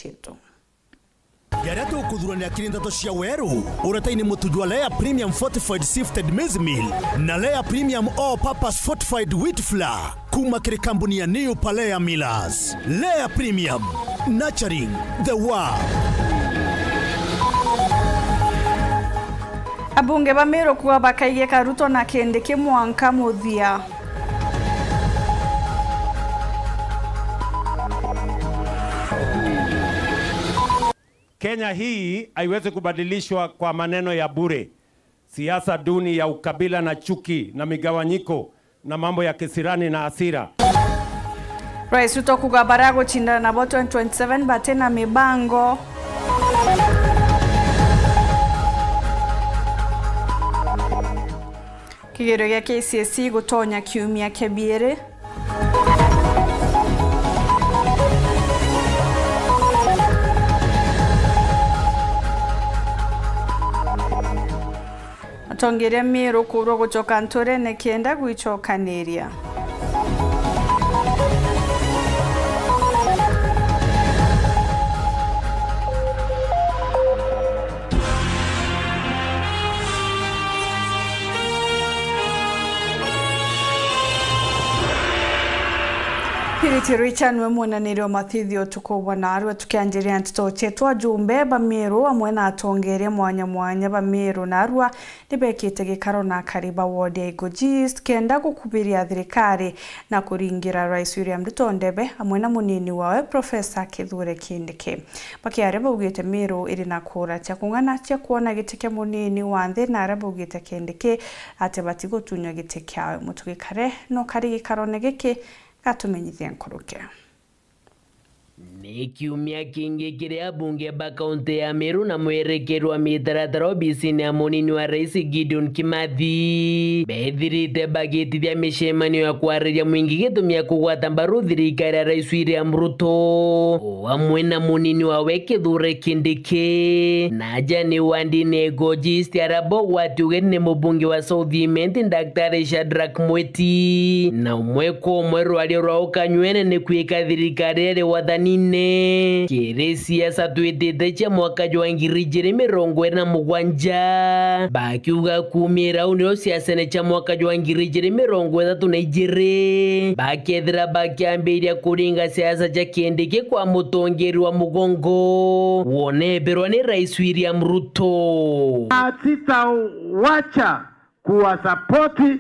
chetu. Gareto kudhurania kirindato cia weru uretaini mutujwa Lea Premium Fortified Sifted Maize Meal na Lea Premium All Purpose Fortified Wheat Flour kuma kiri kampuni ya New Palea Millers. Lea Premium, nurturing the world. Abunge ba Meru kuwa bakaiye Ruto na Kindiki mwanka muthia. Kenya hii haiwezi kubadilishwa kwa maneno ya bure. Siasa duni ya ukabila na chuki na migawanyiko na mambo ya kisirani na hasira. Rais Ruto kugabara guchindana na 2027 batena mibango. Kigero ya KCSE gutonya kiumia kebire. Atongere Meru kuro guchoka Ntore nekienda gwichokaniria. Piriti Richard mwemuna nireo mathithio tukubwa na arua tukianjiria ntito chetwa jumbe ba Meru amwe na atongere mwanya ba Meru na arua nibekite gikaro na kariba ward ya Igojist kenda gukubiria thirikari na kuringira Rais William Ruto ndebe amwe na munini wawe Professor Kithure Kindiki. Bakiareba ugite Meru iri na kura cha kungana cha kuona gitike munini wa nthi na areba ugite Kindiki ate batigo tunya gitike mutugikare no kari gikaro negiki gatumenyithia nkuruke. Ni kiumia kingi kiria bunge ba kaunti ya Meru na mwerekerwa mitaratara obisi-ini ya munini wa Rais Gideon Kimathi bethirite bagitithia micemanio ya kwariria mwingi gitumia kugwata mbaru thirikari ya Rais William Ruto amwe na munini wawe Kithure Kindiki na jani wandine Igojist arabo watiuge ni mubunge wa South Imenti Dr. Shadrack Mweti na umweko mwerwari rwa ukanywene ni kwika thirikari ere wathani kiri siasa twitite cia mwaka jwa 2027 bakiuga kumira unio siasa ne cia mwaka jwa 2032 bakethira bakiambiria kuringa siasa cia Kindiki kwa mutongeri wa mugongo woneberwa ni Rais William Ruto. Sitawacha kuwasapoti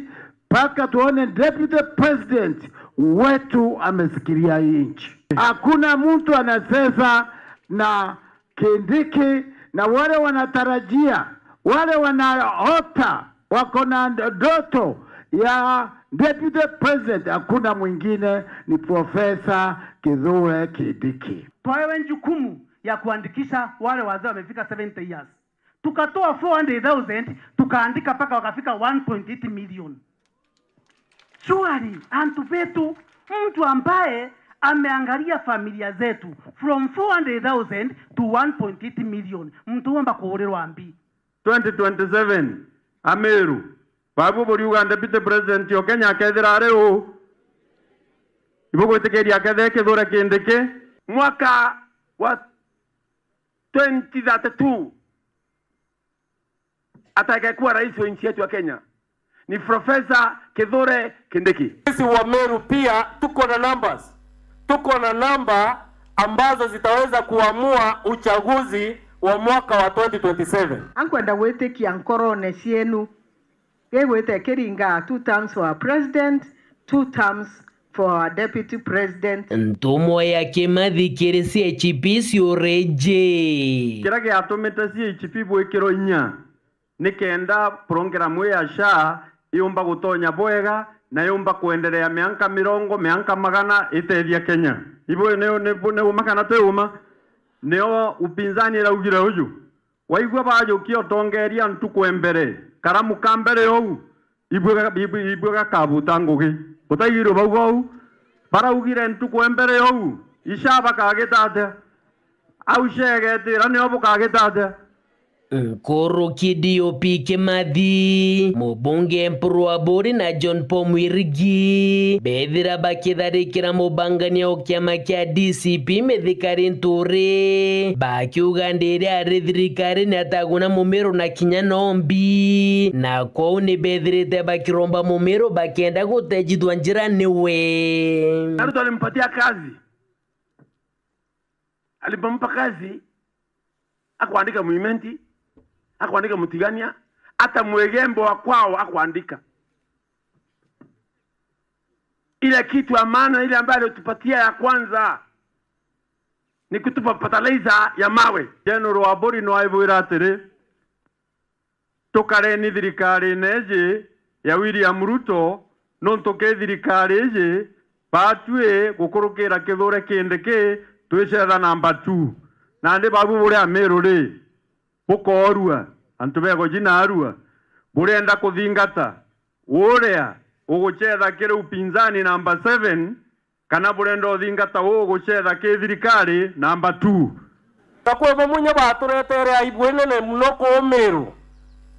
mpaka tuone deputy president wetu amesikilia nchi. Hakuna mtu anasema na Kindiki na wale wanatarajia, wale wanaota, wako na ndoto ya deputy president, hakuna mwingine ni Professor Kithure Kindiki. Tuawe jukumu ya kuandikisha wale wazee wamefika 70 years. Tukatoa 400,000 tukaandika paka wakafika 1.8 million. Surely antupetu mtu ambaye ameangalia familia zetu from 400,000 to 1.8 million. Mtu wamba kuhorerwa ambi 2027 Ameru babu buri Uganda deputy president yo Kenya akethira areo ibugo tekeria akethe Kithure Kindiki mwaka wa 2032 atakayekuwa rais wa nchi yetu ya Kenya ni Professor Kithure Kindiki. Sisi wa Meru pia tuko na numbers. Tuko na namba ambazo zitaweza kuamua uchaguzi wa mwaka wa 2027. Ankwenda gwitikia nkorone cienu gegwite kiringa 2 terms for our president, 2 terms for our deputy president. Ntumo ya Kimathi kiri CHP cioreje kira giatumite CHP bwikiro inya nikenda programu ya SHA iumba gutonya bwega na yumba kuendelea miaka 100 iteithia Kenya. Ibo ne umakana teuma neo upinzani raugire uju waigwa bajo kio tongeria ntuko embere karamu kambere ou ibwe kabuta ngugi utayiro baugo para ugire ntuko embere ou ishaba kagetate au shegetira ne obo kagetate Nkoroki DOP Kimathi, Mubunge Mpurwa Bori na John Paul Mwirigi bethira bakitharikira mubangania o kiama kia DCP Mithikari Nturi bakiuga ndiri ari thirikari ni ataguna Mumiru na Kinya Nombi na kwao ni bethirite bakiromba Mumiru bakienda gutejithwa njira niwe. Ruto alimpatia kazi, alipompa kazi akuandika Muimenti, akuandika Mutigania, hata Mwegembo wa kwao akuandika. Ile kitu amana ile ambayo alitupatia ya kwanza ni kutupa fertilizer ya mawe. General Wabori no aivwira atiri tukare ni thirikari neje ya William Ruto no ntoke thirikari eje batue gukurukira kithure kindike twicetha number 2 na ndi babu buri Ameru ri bukorua antu bego jina arua burenda kuthingata uria ugucetha kire upinzani number 7 kana burenda uthingata ugucetha ki thirikari number 2 takwe munya baturetere aibwene ne mnoko Ameru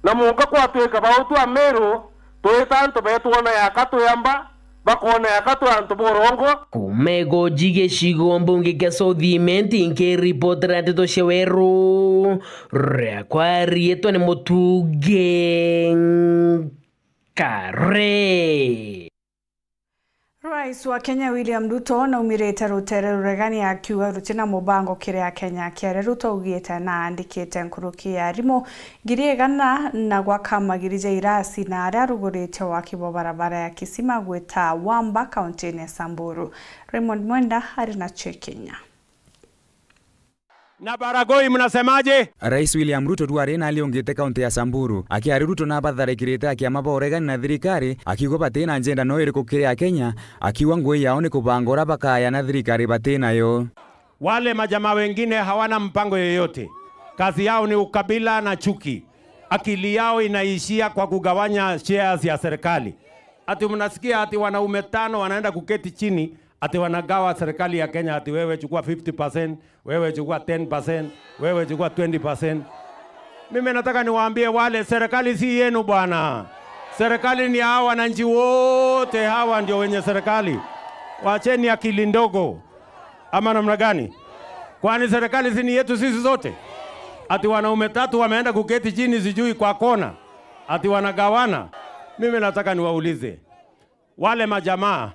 na munga kwatweka bautu Ameru toitanto betuona yakatuyamba bakona yakatu antu borongo kumego jige shigo mbunge kia Southiment inke report ratito sheweru rekwari yetu ni Mutuge Kare. Rais wa Kenya William Ruto na umirete rutere ruregani akiuga rutina mubango kire ya Kenya kire Ruto ugiete na andikite nkuruki ya rimo giriegana na gwaka magirije irasi na aria rugurite wakibo barabara ya Kisima gweta Wamba kaunti ya Samburu. Raymond Mwenda ari na Kenya. Na Baragoi mnasemaje? Rais William Ruto tuarena aliongete kaunti ya Samburu akiari Ruto na batharekirite akiama boregani na thirikari akiuga batena agenda no iriku kire ya Kenya akiwa ngui yao ni kubangora bakaya na thirikari batena yo. Wale majamaa wengine hawana mpango yoyote. Kazi yao ni ukabila na chuki. Akili yao inaishia kwa kugawanya shares ya serikali. Ati mnasikia ati wanaume 5 wanaenda kuketi chini ati wanagawa serikali ya Kenya ati wewe chukua 50%, wewe chukua 10%, wewe chukua 20%. Mimi nataka niwaambie wale serikali si yenu bwana. Serikali ni hawa wananchi wote, hawa ndio wenye serikali. Waacheni akili ndogo. Ama namna gani? Kwani serikali si ni yetu sisi zote? Ati wanaume 3 wameenda kuketi chini sijui kwa kona. Ati wanagawana. Mimi nataka niwaulize. Wale majamaa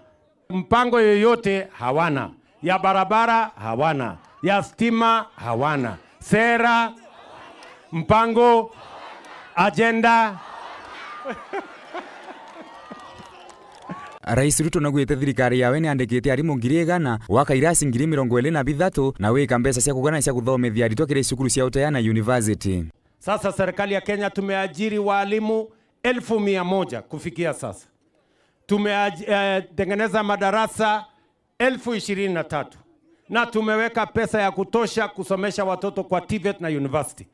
mpango yoyote hawana, ya barabara hawana, ya stima hawana, sera, mpango, agenda. Rais Ruto naguete thirikari yawe ni andikite arimu ngiriegana waka irasi 23 na wika mbesa cia kugana cia kuthomithia aritwa kire cukuru cia Utayana University. Sasa serikali ya Kenya tumeajiri walimu 1,100 kufikia sasa. Tumetengeneza madarasa 23,000 na tumeweka pesa ya kutosha kusomesha watoto kwa TVET na university.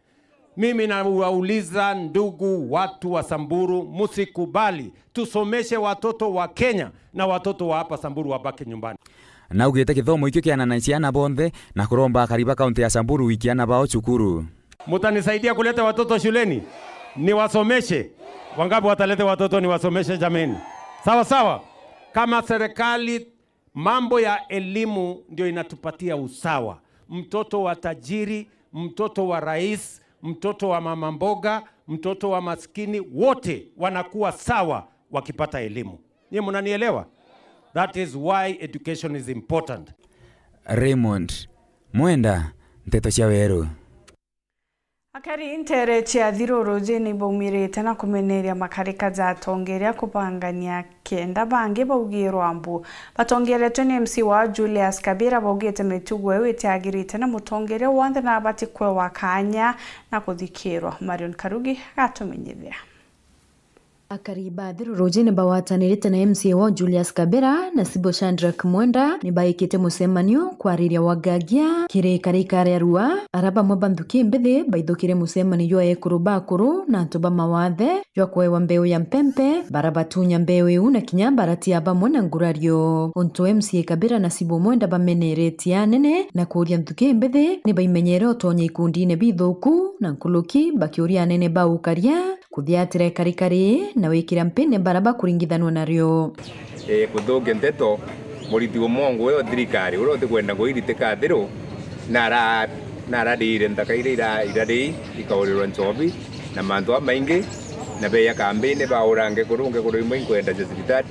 Mimi nawauliza ndugu watu wa Samburu, musikubali tusomeshe watoto wa Kenya na watoto wa hapa Samburu wabaki nyumbani. Na ugete kithomo ikyo kiana na ciana bonthe na kuromba kariba kaunti ya Samburu wikiana bao cukuru. Mutanisaidia kuleta watoto shuleni? Niwasomeshe. Wangapi wataleta watoto niwasomeshe jameni? Sawa sawa. Kama serikali mambo ya elimu ndio inatupatia usawa. Mtoto wa tajiri, mtoto wa rais, mtoto wa mama mboga, mtoto wa maskini, wote wanakuwa sawa wakipata elimu. Nyinyi mnanielewa? That is why education is important. Raymond Mwenda, Nteto cia Weru. Akari intere chia thiruru jeni baumirite na kumeneria makarika za tongeria kupangania kenda bangi baugirwa ambu batongeretwe ni MC wa Julius Kabira baugite mitugwe witiagirite na mutongeria wanthe na batikwe wakanya na kuthikirwa. Marion Karugi gatumenyithia. Akariba thiru rojini bawatanirite na MCA wa Julius Kabera na Sibo Shandrak Mwenda ni baikite musemanio kwariria wagagia kire karikare arua araba mabandhuki mbithi baithukire musemanio yo ekuruba kuru na ntoba mawathe yo kwewa mbeu ya mpempe barabatunya mbeu yu na kinyambarati aba mwana ngurario onto MCA Kabera na Sibo Mwenda bameneretia nene na kuria nthuki mbithi ni baimenyere otonye ikundine bithuku na nkuluki bakiuria nene baukaria kuthiatire karikari na wikira mpene baraba kuringithanwa nario kuthoge nteto muriti umongo yo thirikari urote kwenda kuiriteka thiru nara dire ndakaire irari ikaurirwa nchobi na mantu amaingi na beya kambini baurange kurunge kurimwe kwenda thibitari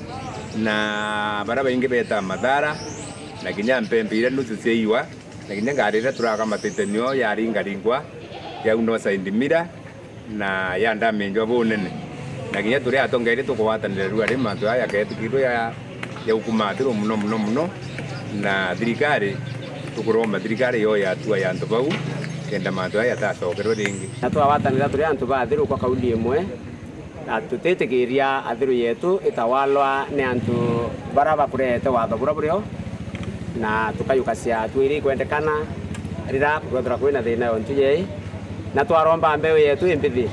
na baraba ingi beta madhara na kinya mpembe ire nusu seiwa na kinya ngarira turaka matetenio yari ngaringwa ya uno saindimira na ya ndamenjwa bonene na kinya turi atongere tukwatanira ruwa ri mantu aya ketikiro ya ukumatiro muno na thirikari tukuroma thirikari yo ya tua ya antu bau kenda mantu aya tacokerwo ringi natwawatanira turi antu bathiru kwa kauli imwe na tutetikiria athiru yetu itawalwa ni antu baraba kurete watho burio na tukayukasia twiri kwendekana rira kwethira kwina thina yo ntuje na twaromba mbeu yetu imbithi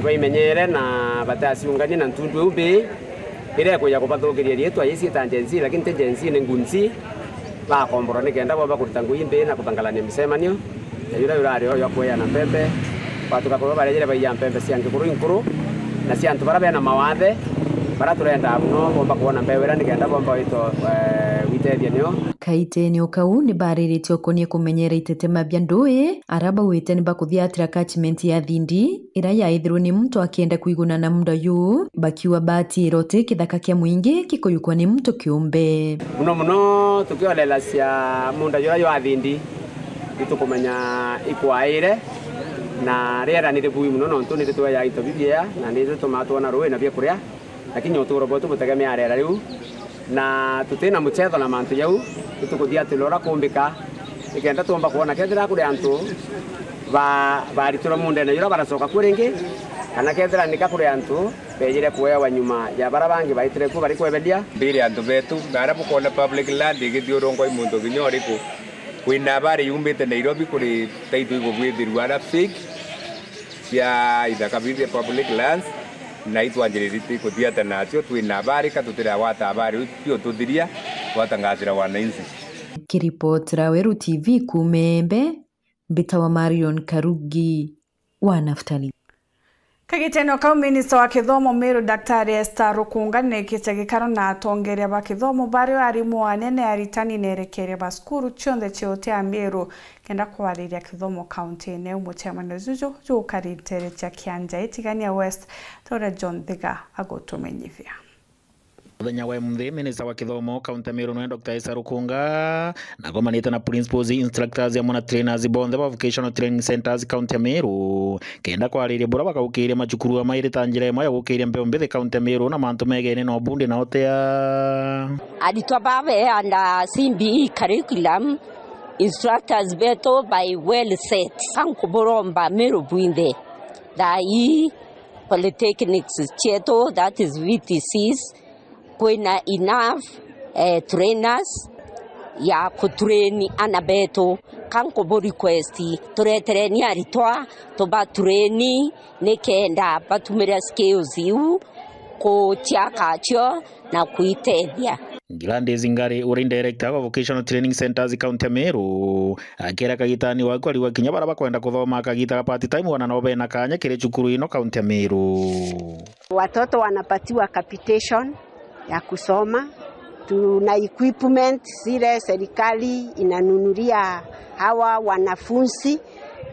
baimenyere na batasiungani na ntundu umbi ire kuya kubathukiria rietu ayisi tangency lakini tangency ni ngunzi ba kombora ni kenda baba kurutangu imbe na kutangalania misemanio yura yurario yo kuya na pembe watu kakoro barejere baiya pembe siange kuru inkuru na siantu barabe na mawathe bara turenda no bomba kuona mbewera ni kenda bomba ito witethia nio kaite ni okau ni baririte okonie kumenyera itetema bya ndui araba wite ni bakuthiatira catchment ya Thindi ira yaithirwo ni mtu akienda kuiguna na muda yu bakiwa bati rote kithaka kia mwingi kikuyukwa ni mtu kiumbe muno tukiolela cia munda yo ya Thindi itukumenya ikwaire na riera ni ribui muno no ntuni ritwa ya ito bibia na ni tumatwa na ruwe na bia kuria lakini uturo botu butegemea riera riu na tutena muchetho na mantu yau tukuthia tilora kumbika ikenda tumba kuona kethira kuri antu barituro munde na yura baracoka kuringi kana kethira nika kuri antu bejire kuewa nyuma ya barabangi baitire ku bari kwebelia mbiri antu betu ngara bukona public land igithiurongo imundu ginyoriku kwina bari yumbite Nairobi kuri taitu igubwithirwa na fake cia ithaka bithia public lands na itwanjiriti kuthiata nacio twina habari katutira wata habari pio tuthiria watangathira wananchi kiripotera Weru TV kumembe Bitawa Marion Karugi wa Naftali Kagiteno kau minista wa kithomo Meru Daktari Esther Rukunga nekite gikaro na atongeria ba kithomo bari arimu anene aritani nerekere baskuru chonde chiote a Meru kenda kwariria kithomo county ne umuchairman Zuzu jukaritere cha Kianja itigania West Tora John Thiga agotumenyithia Muthenya wa mthi minista wa kithomo kaunti Meru no Dr. Esther Rukunga na gomanite na principals instructors ya mona trainers bonthe ba vocational training centers kaunti Meru kenda kwariria bura bakaukiria macukuru amaire tanjira imwe ya gukiria mbeo mbithi kaunti Meru na mantu megene no bundi na otea aditwa babe anda CBE curriculum instructors beto by well set kankuboromba Meru buinde dai polytechnics cheto that is VTCs kwina enough trainers ya kutraini anabeto kanko bo request turetereni aritwa to ba traini nekenda batumira skills yu ko chakacho na kuitethia Gilande Zingari uri director wa vocational training centers kaunti Meru akera kagitani wako aliwa kinya baraba kwenda kuthoma kagita part time wana nobe na kanya kire chukuru ino kaunti Meru watoto wanapatiwa capitation ya kusoma tuna equipment zile serikali inanunulia hawa wanafunzi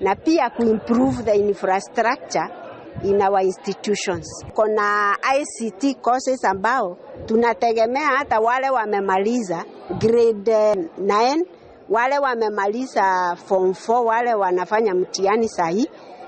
na pia kuimprove the infrastructure in our institutions. Kuna ICT courses ambao tunategemea hata wale wamemaliza grade 9 wale wamemaliza form 4 wale wanafanya mtihani sahi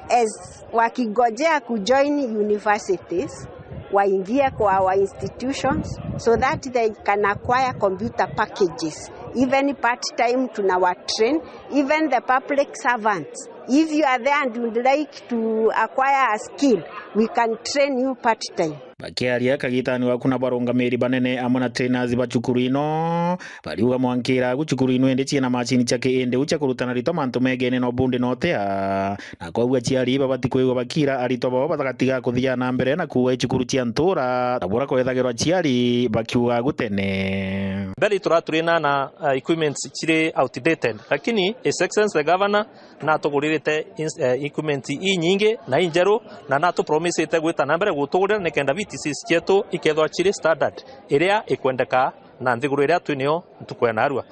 as wakigojea kujoin universities waingie kwa our institutions so that they can acquire computer packages even part time tunawa train even the public servants If you are there and you would like to acquire a skill, we can train you part-time. Bakiaria kagitani wa kuna barungamiri banene amona trainers ba cukuru ino bariuga mwankira gucukuru ino ende ciena machini chake ende ucha kurutana rito mantu megene no bunde notea na kwa aciari babati kwego bakira arito babo batagatiga kuthia na mbere na kuwa cukuru cia ntura tabura kwethagirwa aciari bakiuga gutene mbere turaturina na equipments chire outdated lakini his excellency the governor na tuguririte equipment nyingi na injeru na natu promise ite gwita na mbere gutugurira nekenda TCs cietu ikethwa chiri standard iria ikwendeka na nthiguru iria twinio tukwena arua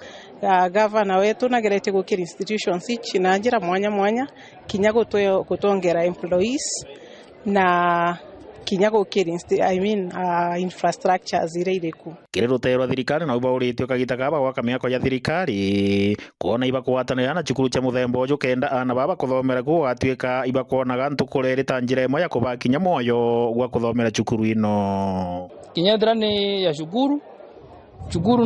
gavana wetu nagerete gukira institutions ici na njira mwanya mwanya kinya gutongera employees na kinya gukira infrastructures iria iriku kirerutero thirikari na ubaũrĩtio kagita kaba gwaka mĩako ya thirikari kuona ibakwatanĩra na cukuru cia mũthemba ũyũ kenda ana baba kũthomera gũgatuĩka ibakwonaga ntukũreri ta njĩra ĩmwe ya kũbakinya moyo gwa kũthomera cukuru ino kinya thira ni ya cukuru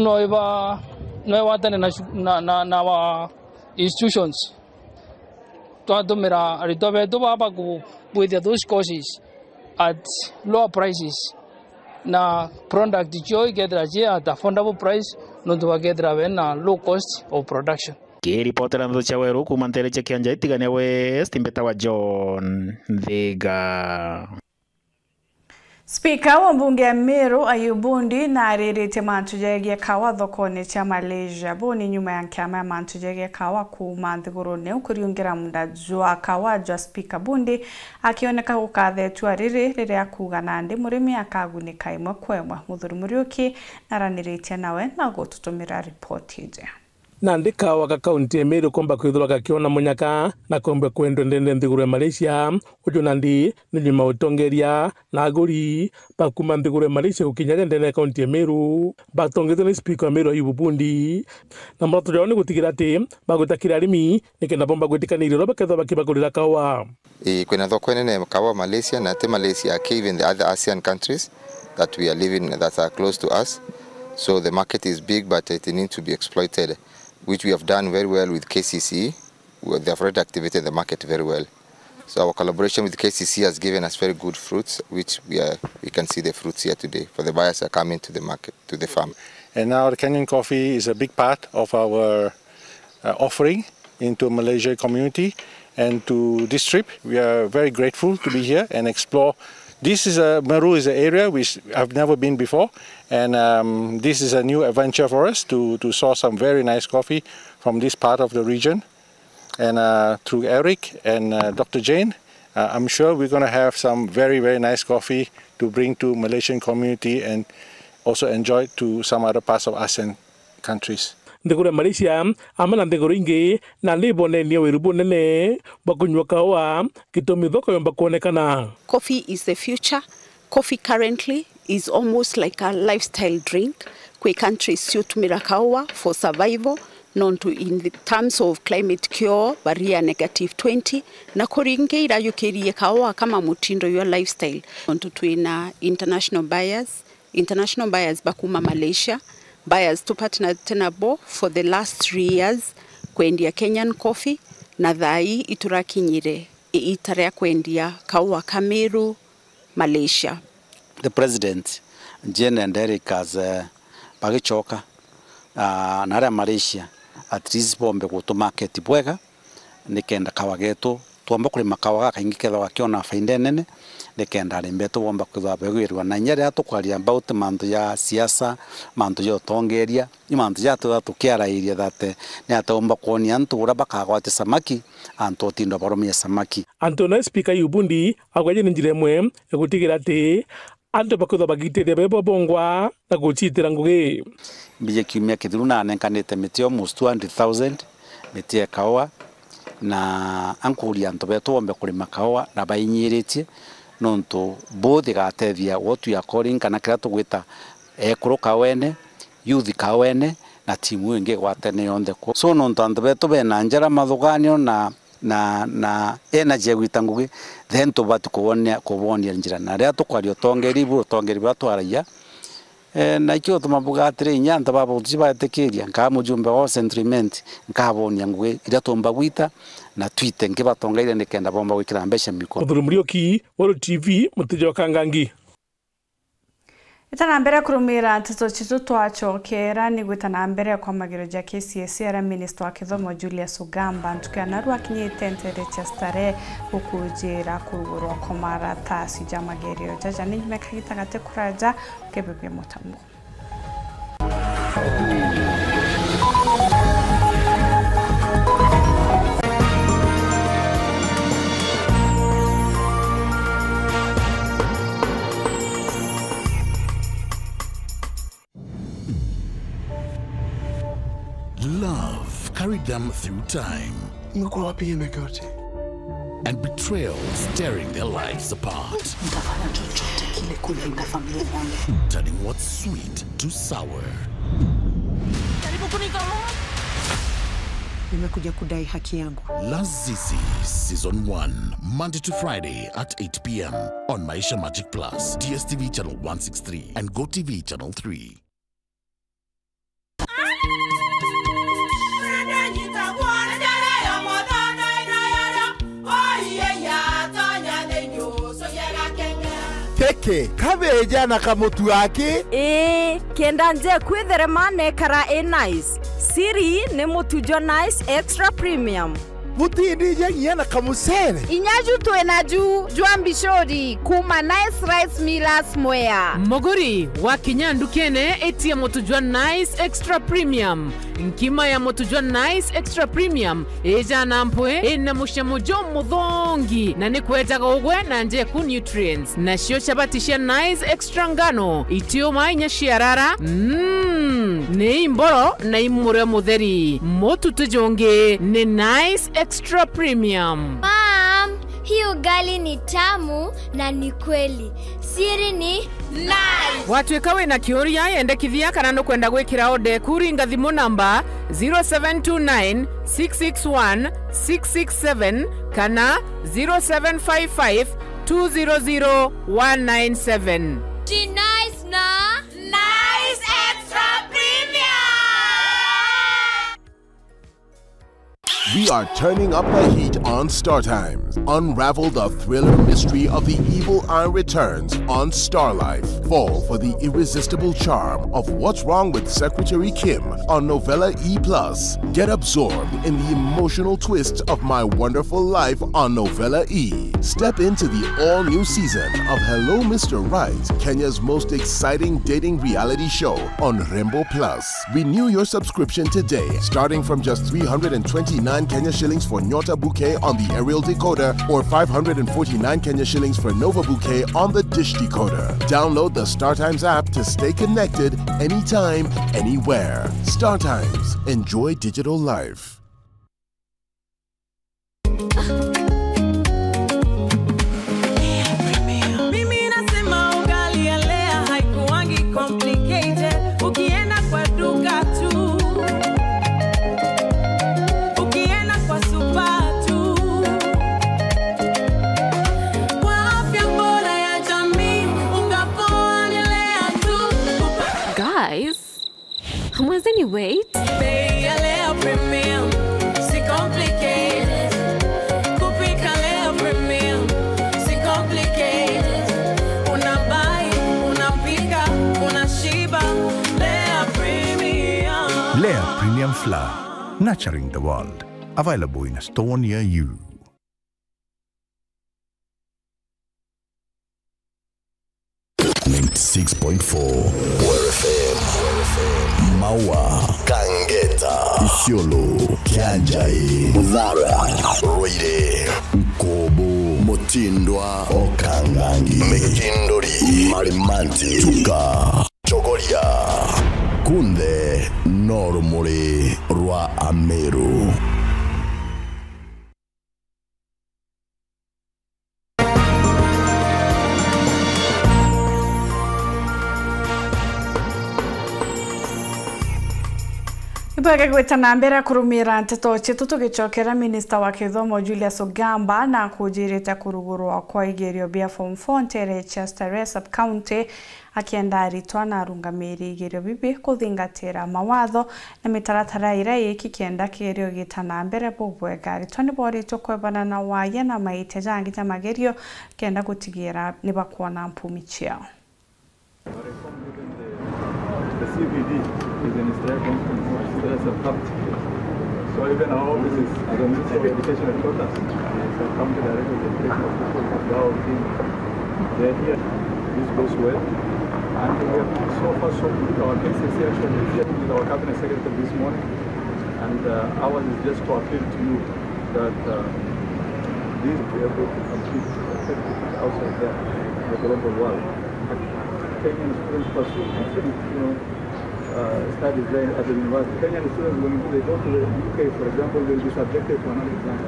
no watane na wa institutions twatumĩra arutwo betu baba with those courses at lower prices na product joy get at affordable price no to get na low cost of production. Kiripotera ndo cha weru kumantere cha kianja itigania West Mbeta wa John Thega. Spika wa mbunge ya Meru Ayubundi na aririte mantu jegia kawa thokone cha Malaysia boni nyuma ya kiama ya mantu jegia kawa kuma nthigurune ukuriungira munda jwa kawa jwa Spika Bundi akioneka gukathetwa riria kuga nandi murimi akagunika imwe kwemwe Muthuri Muriuki naraniritie nawe na gututumira report ije Nandika waka kaunti ya Meru komba kwithura kakiona munyaka na kombe kwendo ndende nthiguru ya Malaysia ujo nandi ni nyuma utongeria na aguri bakuma nthiguru ya Malaysia ukinyaga ndende kaunti ya Meru batongethwe ni Speaker wa Meru Ayubundi na mratu jao ni gutigira ati bagutakira arimi nikenda bomba gwitikaniriro baketha bakibagurira kawa kwena thoko nene kawa Malaysia na te Malaysia even the other ASEAN countries that we are living that are close to us, so the market is big but it needs to be exploited, which we have done very well with KCC. They have already activated the market very well. So our collaboration with KCC has given us very good fruits, which we can see the fruits here today. For the buyers are coming to the market, to the farm. And now the Kenyan coffee is a big part of our offering into Malaysia community. And to this trip, we are very grateful to be here and explore. Meru is an area which I've never been before, and this is a new adventure for us to source some very nice coffee from this part of the region. And through Eric and Dr. Jane, I'm sure we're going to have some very, very nice coffee to bring to Malaysian community and also enjoy to some other parts of ASEAN countries. Nthiguru Malaysia amana nthiguru ingi na libone ni wirubu nene bakunywa kawa gitumi thoko yomba kuonekana. Coffee is the future. Coffee currently is almost like a lifestyle drink. Kwe countries tumira kawa for survival, known to in the terms of climate cure barrier -20 na kuringeira yukirie kawa kama mutindo your lifestyle. Onto twina international buyers bakuma Malaysia. Buyers to partner tenabo for the last 3 years kwendia Kenyan coffee na thai iturakinyire itarea kwendia kawa Kameru Malaysia. The president Jane and Eric has bagichoka na Malaysia at least bombe go market bwega nikenda kawa getu tuomba kulima kawa kaingi ketha wakiona faida nene nikenda rimbe tuomba kuthambegirwa na nyere atukwaria about mantu ya siasa mantu ya tongeria ni mantu ya tukiara iria thate ni atomba kuonia ntura bakagwate samaki anto tindo baromia samaki Antona Speaker Ayubundi agwaje njire emwe egutigira ati anto bakutha bagitire bebo bongwa na guchitira ngugi bije kiumia kithiru na nenkanite miti almost 200,000 miti ya kawa na ankuria anto betu ombe kulima kawa na bainyiritie nonto both gatethia what we are calling kana kira tugwita ekuru kawene youth kawene na timu inge gwatene yonde ko so nonto anto betu bena njara mathuganio na energy gwita ngugi then to batu kubonia njira na ria tukwario tongeri bwa twaraia na ikio tumabugatire nyanta babo tibatekeria nka mujumbe wa sentiment nkabonia ngwe ira tomba gwita na twite nkibatongaire nikenda bomba gwikira mbesha miko Muthuri Murioki Woro TV Mutijo Kangangi Itana mbere kurumira nteto chitu twachokera ni gwitana mbere kwa magiro ja KCSE era minister wa kithomo Julius Ugamba ntukana rwa kinyite ntere chastare ukujira kurugurwa komara tasi ja magerio jaja ni mekagita gate kuraja kebebe motambo Love carried them through time. And betrayal tearing their lives apart. Turning what's sweet to sour. Nimekuja kudai haki yangu. Lazizi Season 1, Monday to Friday at 8 p.m. on Maisha Magic Plus, DSTV channel 163 and GoTV channel 3. Teke kabeja na kamutu yake kenda nje kwitherema nekara nice siri ni mutujo nice extra premium mutindi nyenye na kamusere inyaju twenaju jwambishori kuma nice rice millers mwea mogori wa kinyandu kene etia mutujwa nice extra premium nkima ya mutujwa nice extra premium eja nampwe ena mushamujo muthongi na nikwetaga ugwe na nje ku nutrients na shio chabatisha nice extra ngano itio mainya shiarara ne imboro na imure mutheri mututujonge ne nice extra premium. Mom, hii ugali ni tamu na ni kweli. Siri ni nice. Watweka na kioria yendekithia kana no kwenda gwikira ode kuringa thimu namba 0729 661 667 kana 0755 200 197. Ti nice na nice extra premium. We are turning up the heat on Star Times. Unravel the thriller mystery of the evil eye returns on Star Life. Fall for the irresistible charm of What's Wrong with Secretary Kim on Novella E+. Get absorbed in the emotional twists of My Wonderful Life on Novella E. Step into the all-new season of Hello Mr. Right, Kenya's most exciting dating reality show on Rainbow Plus. Renew your subscription today, starting from just 329 Kenya shillings for Nyota Bouquet on the aerial decoder or 549 Kenya shillings for Nova Bouquet on the dish decoder. Download the StarTimes app to stay connected anytime, anywhere. StarTimes. Enjoy digital life. Hamwezeni wait? Lea Premium Flour, nurturing the world. Available in a store near you. Maua, Kangeta, Isiolo, Kianjai, Mudhara, Roide, Nkobo, Motindwa, Okangangi, Mekindori, Marimanti, Tuka, Chogoria, Kunde, Normore, Rwa Ameru. Twege gwetana mbere kurumira nteto chetu tugicokera Minister wa Kithomo Julius Ogamba na kujirite kurugurwa kwa igerio bia form 4 ntere Chester Sub County akienda aritwa na arungamiri igerio bibi kuthingatira mawatho na mitaratara ira ikienda kigerio gitana mbere bubwega aritwa ni borito kwebana na waye na maite jangi ta magerio kenda gutigira ni bakuona mpumi ciao. The CBD is in Stress of County. So even our offices, as a Ministry of Education and Quotas, as a County Director of Education of the whole team, they're here. This goes well. And we have so far so good. Our KCC actually is here with our Cabinet Secretary this morning. And ours is just to appeal to you that these will be able to compete effectively outside there in the global world. Kenyan students pursue, studies there at the university. Kenyan students, when they go to the UK, for example, will be subjected to another exam.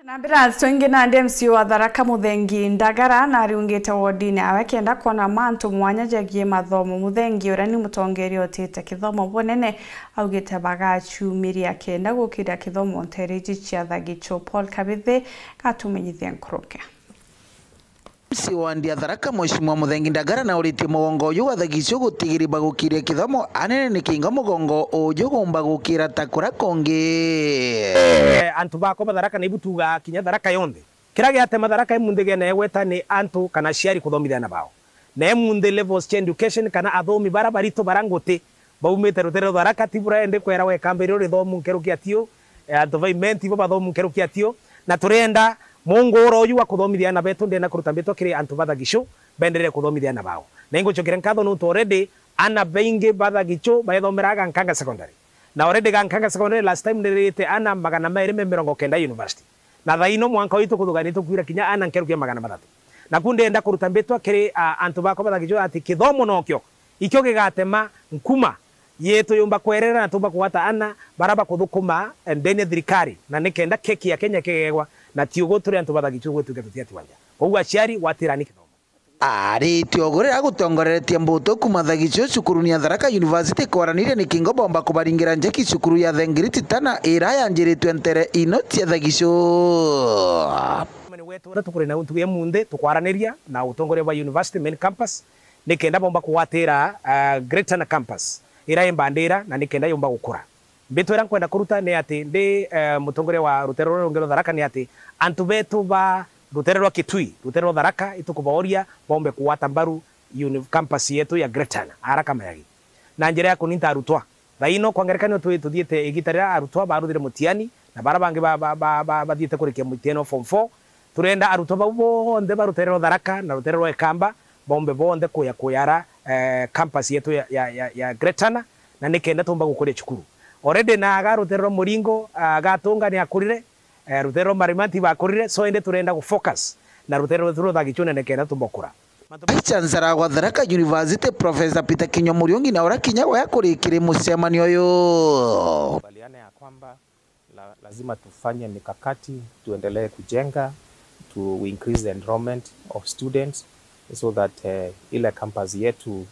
Nabira twingi na MCO wa Tharaka Muthengi Ndagara na riungite wodini awekenda kona mantu mwanya jagie mathomo Muthengi ura ni mutongeri otite kithomo bonene augite bagachumiria kenda gukira kithomo ntereji cia Thagicho Paul Kabithe katumenyithia nkoroke. MCO wa Tharaka Mheshimiwa Muthengi Ndagara na uriti mugongo uyu wa Thagicho gutigiri bagukiria kithomo anene ni kinga mugongo uyu gomba gukira takura kongi antu bako Tharaka ni butuga kinya Tharaka yonde kira giate Tharaka emundege na egweta ni antu kana ciari kuthomithia na bao na emunde levels cha education kana athomi barabarito barangote baumite rutero Tharaka tibura ende kwera we kambere ri thomu nkerukia tio antu vaimenti bo bathomu nkerukia tio na turenda mungoro uyu wa kuthomithia na betu ndena kuruta betu kiri antu Thagicho benderere kuthomithia na bao na ingo chokire nkatho no already ana beinge Thagicho baithomeraga Nkanga secondary na already Nkanga secondary last time ndirite ana magana mairi memerongo kenda university na thaino mwanka witu kuthuganito kwira kinya ana nkerukia magana mathatu na kunde enda kuruta betu kiri antu bako Thagicho ati kithomo nokyo ikyo gigatema nkuma yetu yumba kwerera na tumba kuwata ana baraba kuthukuma ndene thirikari na nikenda keki ya Kenya kegegwa na tiugo turi antu Thagicho gwetuke tutiati wanja koguo aciari watirani kithomo ari tiogorera gutongoreretie mbuto kuma Thagicho cukuru ni Tharaka University kwaranire ni kingo bomba kubaringira njeki cukuru ya Thengiriti tana ira yanjiritwe ntere inoti ya Thagicho mani wetu ora tukuri na untu emunde tukwaraniria na utongore wa university main campus nikenda bomba kuwatira Greater campus ira embandira na nikenda yomba gukura mbitu era kwenda kuruta ni ati ndi mutongore wa rutero rungero Tharaka ni ati antu betu ba rutero rwa Kitui rutero Tharaka itukubaoria bombe kuwata mbaru campus yetu ya Greater araka mayagi na njira ya kuninta arutwa thaino kwangerekano tuthiete igitarira arutwa baruthire mutiani na barabange bathiete kurikia mutiano form 4 turenda arutwa bonde barutero Tharaka na rutero rwa Kamba bombe bonde kuyara campus yetu ya Greater na nikenda tumba gukuria cukuru already na agarutero Muringo gatunga ni akurire rutero Marimati bakurire so ende turenda ku focus na rutero Thagicho nekenda tumbokura Chancellor wa Tharaka University Professor Peter Kinyo Muriungi na ora kinya wa kurikire musemani oyo baliana ya kwamba lazima tufanye mikakati tuendelee kujenga to increase the enrollment of students so that ile campus yetu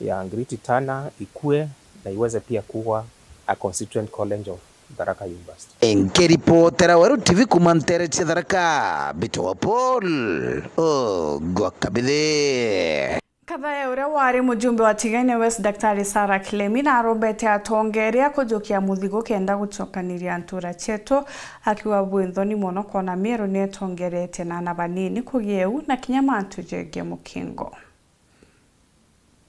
ya Ngiriti Tana ikue na iweze pia kuwa a constituent college of Tharaka University. Enkeripotera Weru TV kumantere cha Tharaka Bitowa Paul Gwakabithe Kathaya uria wari mujumbe wa Tigania West Daktari Sarah Kilemi na arobete atongeria kujukia muthigo kenda gucokaniria ntura cheto akiwa bwithoni muno kona Meru ni tongerete na nabanini kugieu na kinyama tujege mukingo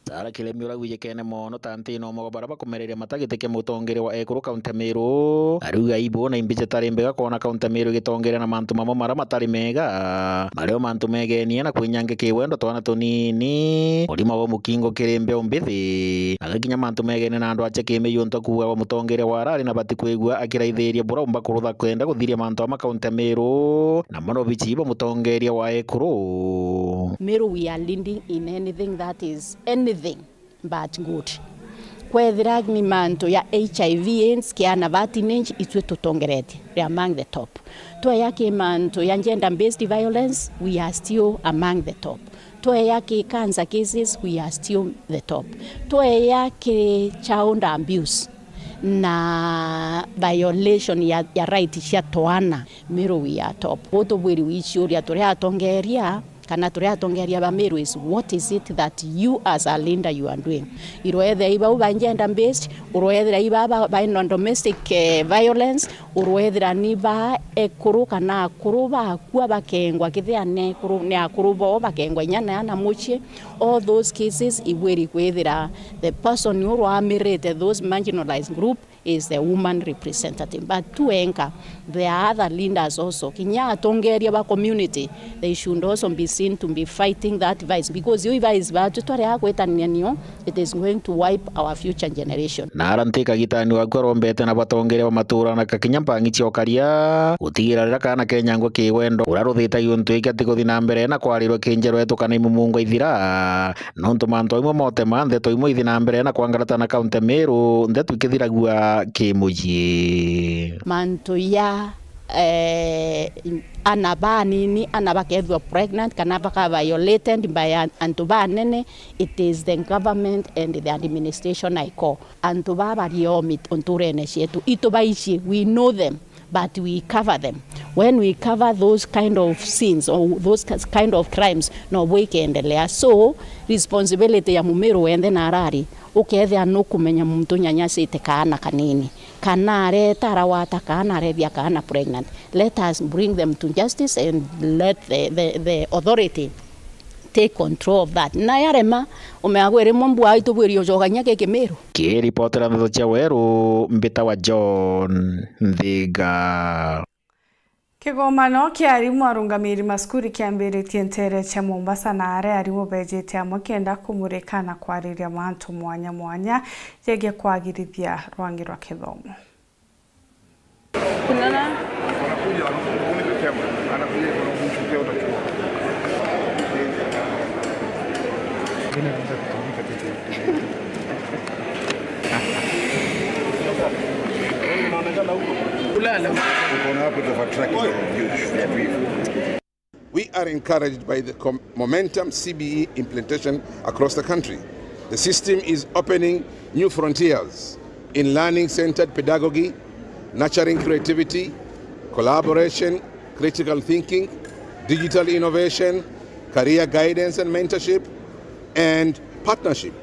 Sarah Kilemi uragwije kene mono tantino mo baraba kumereria matagiteke mutongere wa Ekuru County Meru aruga ibo na imbiche tarembega kona County Meru gitongere na mantu mamo mara matari mega mareo mantu megenie na kwinyange kiwendo twana tunini ulima wa mukingo kirembe ombithi agakinya mantu megenie na andu ache kimeyunto kuwa wa mutongere wa rari na bati kwigwa akiraithiria buromba kurutha kwenda guthiria mantu ama County Meru na mono bichibo mutongeria wa Ekuru Meru we are leading in anything that is anything but good. kwethira ni manto ya HIV AIDS kiana vatinage itwe tutongerete among the top. Twe yake manto ya gender based violence, we are still among the top. Twe yake cancer cases, we are still the top. Twe yake child abuse na violation ya right cia twana, Meru we are top. Woto bwiri wichuria turia atongeria kana turia atongeria ba Meru is what is it that you as a leader you are doing. Iroethe iba uba gender based, uroethera iba ba non domestic violence, uroethera ni ba ekuru kana akuru ba kwa bakengwa kithia ne kuru ne akuru bo bakengwa nyana na muchi. All those cases ibweri kwethera the person who amirete those marginalized group is the woman representative. But to enka, there are other leaders also. Kinya atongeria ba community, they should also be seen to be fighting that vice, because you vice ba tutware akwetanianio, it is going to wipe our future generation. Na arantika gitani wa korombete na batongere wa matura na kakinya mpangi ciokaria gutigira rira kana Kenya ngo kiwendo uraruthita yuntu ikati guthi na mbere na kwarirwo kinjero etu kana imumungo ithira no ntumanto imwe mote manthe to imwe ithi na mbere na kwangarata na kaunti Meru ndetu ikithiragua kimuji manto ya anabani anabakethwa pregnant kana baka violated by antubanene. It is the government and the administration I call antubaba riomit onturene shetu itobaishi. We know them, but we cover them. When we cover those kind of sins or those kind of crimes, no wikeendelea. So responsibility ya Mumeru ende na arari ukethia no kumenya muntu nyanyasite kana kanini kana areta arawata kana arethia kana pregnant. Let us bring them to justice and let the authority take control of that. Na yarema umeagwere mombu aitu bwiri ojoganya keke Meru. Ki reporter ndo cha Weru Mbita wa John Thiga. Kigomano kia arimu arungamiri maskuri kiambiritie ntere cha Mombasa na are arimu bejete amokenda kumurekana kwariria mantu mwanya mwanya yege kwagirithia rwangi rwa kithomo. Kunana We are encouraged by the momentum CBE implementation across the country. The system is opening new frontiers in learning-centered pedagogy, nurturing creativity, collaboration, critical thinking, digital innovation, career guidance and mentorship, and partnership,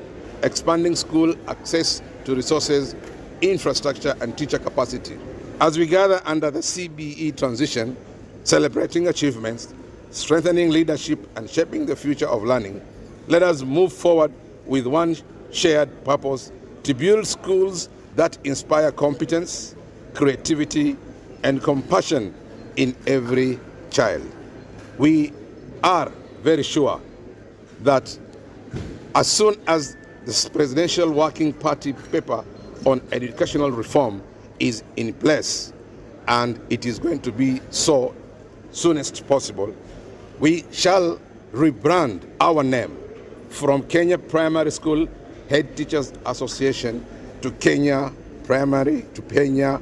expanding school access to resources, infrastructure, and teacher capacity. As we gather under the CBE transition, celebrating achievements, strengthening leadership, and shaping the future of learning, let us move forward with one shared purpose: to build schools that inspire competence, creativity, and compassion in every child. We are very sure that as soon as the Presidential Working Party paper on educational reform is in place, and it is going to be so soonest possible, we shall rebrand our name from Kenya Primary School Head Teachers Association to Kenya Primary to Kenya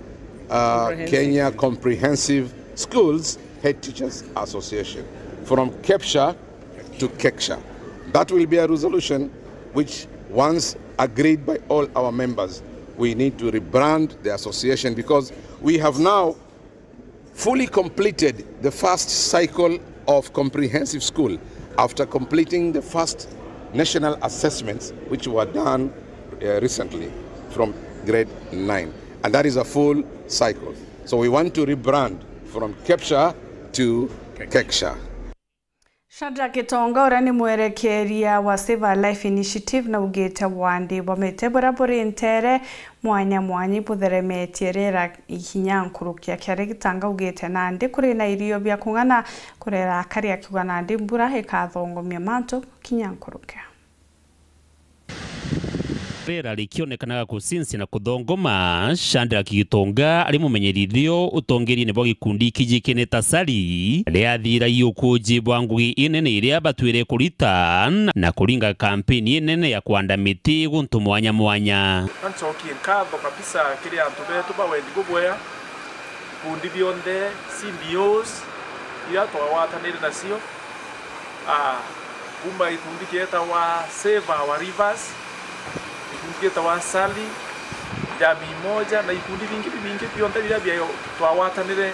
Comprehensive Schools Head Teachers Association, from KEPSHA to KEKSHA. That will be a resolution which, once agreed by all our members, we need to rebrand the association, because we have now fully completed the first cycle of comprehensive school after completing the first national assessments which were done recently from grade 9, and that is a full cycle. So we want to rebrand from KEPSHA to KEKSHA. Shadrack Kitonga urani mwerekeria wa Save Our Life Initiative na ugete wandi wamete borabori ntere mwanya mwanyi butheremetie rera ihinya nkurukia kiare gitanga ugete nandi kuri na irio bya kungana kurera akari akiwa nandi mbura hekathongomia manto kinya nkurukia. Pera likionekanaga kusinsi na kuthongoma Chandra Gitonga ari mumenyerithio utongeri-ini bwa gikundi kijikene tasari riathira iyukujibwa ngugi inene iria batwire kurita na kuringa kampeni inene ya kwanda miti guntu mwanya mwanya. Ncokie nkatho kabisa kiri antu betu bawendi gubwea kundi bionde CBOs ira twawatanire nacio kuma ikundi kietawa Save Our Rivers, ikundi kietawa Sali, jamii moja na ikundi vingi bionde bira bia twawatanire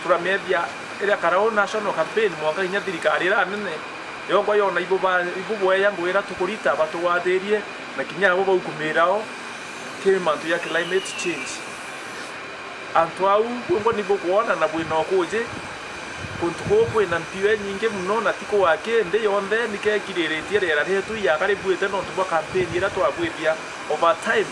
turamethia ira karao national campaign mwaka inya thirikari ira nene yongwa yona ibubweya ngwira tukurita batuwatherie na kinya abo baukumirao kimantu ya climate change. Antu au ngo nibo kuona na bwino kuje kuntuko na mpiwe nyingi muno na tiko wake nde yonde nikekiriretie rera retu ya karibwete no tuba campaign ira twabwithia over time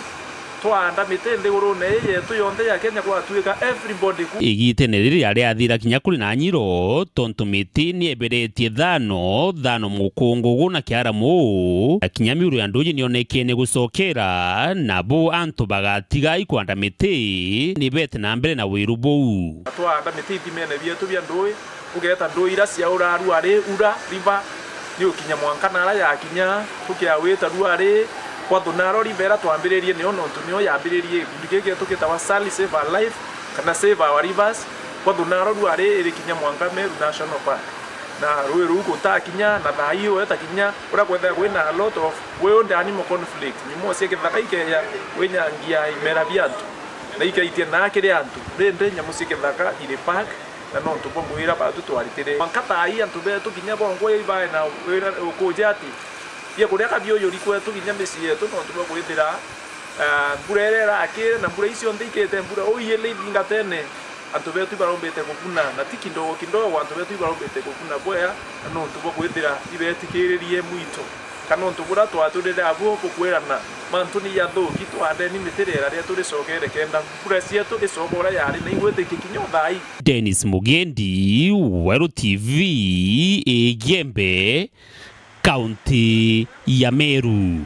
twanda mitende urone yetu yonde ya Kenya kwa tuika everybody igitene riria riathira kinya kuri na Nyiro tontu miti ni eberetie thano mukungugu na kiaramu kinya miuru ya nduji nionekene gucokera nabo antu bagatiga ikwanda miti ni bete na mbere na wiru bou twanda miti timene bietu bia ndui ugeta ndui ira cia uraru ari ura river ni ukinya mwankanara ya kinya tukiawita ruari kwa donaro rivera twambiririe ni ono tunio yambiririe ndikege tukitawa Sali Save Our Life kana Save Our Rivers kwa donaro ruare iri kinya Mwanga Meru National Park na ruiru guta kinya na thaiyo eta kinya ura kwetha kwina a lot of wild animal conflict nyimo cie githaka ikeya winyangia imera biantu na ikaitie na kiri antu rende nyamu cie githaka iri park na no tubomwira batu twaritire mankata ai antu betu kinya bongo ibae na wira ukujati ya kureka bioyo rikwetu kinya misi yetu no tuba kwithira burerera akire na bura icio ndikete bura oyele linga tene antu betu barombete gukuna na tikindogo antu betu barombete gukuna boya no tuba kwithira ibetikiririe muito kana ntubura twaturire abo kukwirana mantu ni yathuki twande ni mitirera ria turicokere kenda bura cietu icokora yari na igwete kikinyo thai. Dennis Mugendi, Weru TV, Igembe, Kaunti ya Meru.